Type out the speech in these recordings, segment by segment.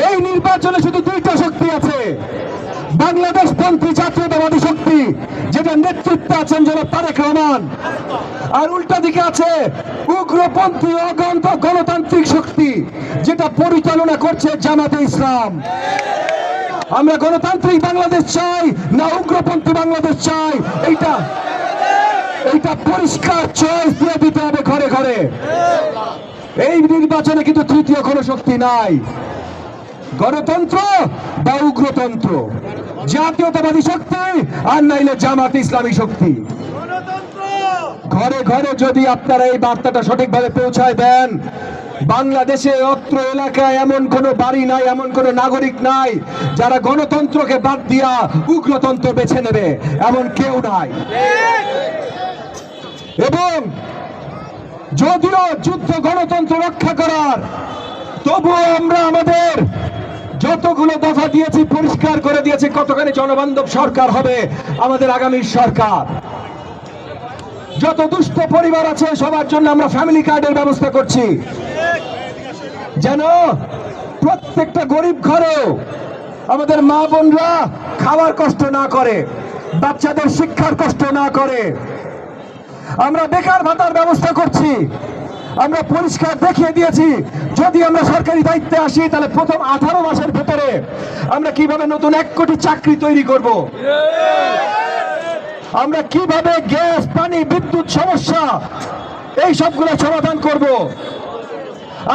এই নির্বাচনে শুধু দুইটা শক্তি আছে, বাংলাদেশপন্থী জাতীয়তাবাদী শক্তি যেটা নেতৃত্বে আছেন জনাব তারেক রহমান, আর উল্টা দিকে আছে উগ্রপন্থী গণতান্ত্রিক শক্তি যেটা পরিচালনা করছে জামাতে ইসলাম। আমরা গণতান্ত্রিক বাংলাদেশ চাই না উগ্রপন্থী বাংলাদেশ চাই, এইটা পরিষ্কার চয়েস দিয়ে দিতে হবে ঘরে ঘরে। এই নির্বাচনে কিন্তু তৃতীয় কোনো শক্তি নাই, গণতন্ত্র বা উগ্রতন্ত্র, জাতীয়তাবাদী শক্তি আর নাইলে জামাত ইসলামী শক্তি। ঘরে ঘরে যদি আপনারা এই বার্তাটা সঠিকভাবে পৌঁছায় দেন, বাংলাদেশে অত্র এলাকায় এমন কোন বাড়ি নাই, এমন কোন নাগরিক নাই যারা গণতন্ত্রকে বাদ দিয়া উগ্রতন্ত্র বেছে নেবে, এমন কেউ নাই। এবং যদিও যুদ্ধ গণতন্ত্র রক্ষা করার, তবুও আমরা আমাদের যতগুলো দফা দিয়েছি পরিষ্কার করে দিয়েছি কতখানি জনবান্ধব সরকার হবে আমাদের আগামীর সরকার। যত দুস্থ পরিবার আছে সবার জন্য আমরা ফ্যামিলি কার্ডের ব্যবস্থা করছি, যেন প্রত্যেকটা গরিব ঘরেও আমাদের মা বোনরা খাওয়ার কষ্ট না করে, বাচ্চাদের শিক্ষার কষ্ট না করে। আমরা বেকার ভাতার ব্যবস্থা করছি, আমরা পরিষ্কার দেখিয়ে দিয়েছি যদি আমরা সরকারি দায়িত্বে আসি তাহলে প্রথম 18 মাসের ভেতরে আমরা কিভাবে নতুন 1 কোটি চাকরি তৈরি করব, আমরা কিভাবে গ্যাস পানি বিদ্যুৎ সমস্যা এই সবগুলো সমাধান করব।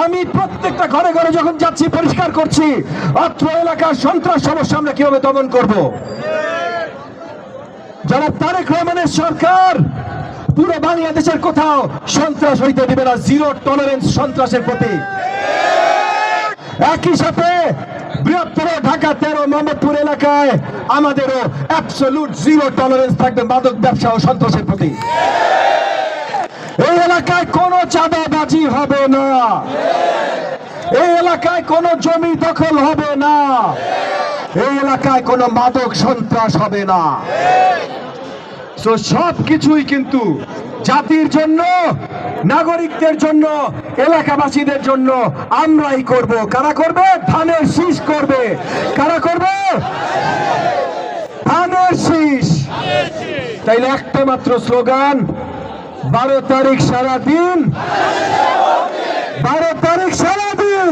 আমি প্রত্যেকটা ঘরে ঘরে যখন যাচ্ছি পরিষ্কার করছি অত্র এলাকার সন্ত্রাস সমস্যা আমরা কিভাবে দমন করব। জনাব তারেক রহমানের সরকার পুরো বাংলাদেশের কোথাও সন্ত্রাস হইতে দিবে না, জিরো টলারেন্স সন্ত্রাসের প্রতি। একই সাথে বৃহত্তর ঢাকা 13 মোহাম্মদপুর এলাকায় আমাদেরও অ্যাবসলিউট জিরো টলারেন্স থাকবে মাদক ব্যবসা ও সন্ত্রাসের প্রতি। এই এলাকায় কোনো চাঁদাবাজি হবে না, এই এলাকায় কোনো জমি দখল হবে না, এই এলাকায় কোনো মাদক সন্ত্রাস হবে না। তো সবকিছুই কিন্তু জাতির জন্য, নাগরিকদের জন্য, এলাকাবাসীদের জন্য আমরাই করব। কারা করবে? ধানের শীষ করবে। কারা করবে? ধানের শীষ। তাইলে একটা মাত্র স্লোগান, 12 তারিখ সারাদিন, 12 তারিখ সারাদিন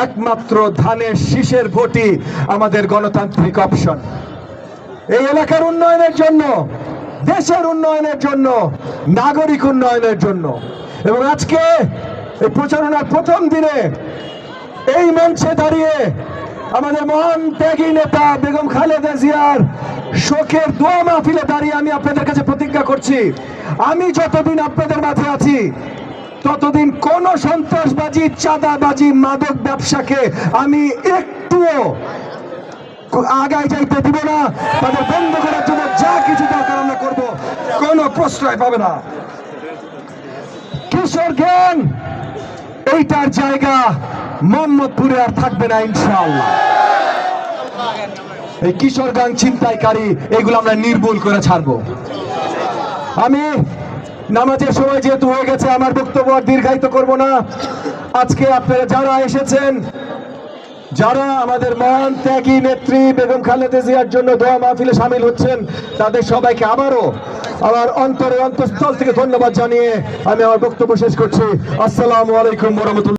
একমাত্র ধানের শীষের ভোটই আমাদের গণতান্ত্রিক অপশন। এই এলাকার উন্নয়নের জন্য, দেশের উন্নয়নের জন্য, নাগরিক উন্নয়নের জন্য। এবং আজকে এই প্রচারণার প্রথম দিনে এই মঞ্চে দাঁড়িয়ে আমাদের মহান ত্যাগী নেতা বেগম খালেদা জিয়ার শোকের দোয়া মাহফিলে দাঁড়িয়ে আমি আপনাদের কাছে প্রতিজ্ঞা করছি, আমি যতদিন আপনাদের মাঝে আছি ততদিন কোন সন্ত্রাসবাজি, চাঁদাবাজি, মাদক ব্যবসাকে আমি একটুও আগায় যাইতে দিব না। তাদের বন্ধ করার জন্য যা কিছু দরকার আমরা করব, কোনো প্রশ্রয় পাবে না। কিশোর গ্যাং এইটার জায়গা মোহাম্মদপুরে আর থাকবে না ইনশাআল্লাহ। এই কিশোর গ্যাং ছিনতাইকারী এগুলো আমরা নির্মূল করে ছাড়বো। আমি নামাজের সময় যেহেতু হয়ে গেছে আমার বক্তব্য আর দীর্ঘায়িত করব না। আজকে আপনারা যারা এসেছেন, যারা আমাদের মহান ত্যাগী নেত্রী বেগম খালেদা জিয়ার জন্য দোয়া মাহফিলে শামিল হচ্ছেন, তাদের সবাইকে আবারও আমার অন্তরের অন্তঃস্থল থেকে ধন্যবাদ জানিয়ে আমি আমার বক্তব্য শেষ করছি। আসসালামু আলাইকুম ওয়া রাহমাতুল্লাহ।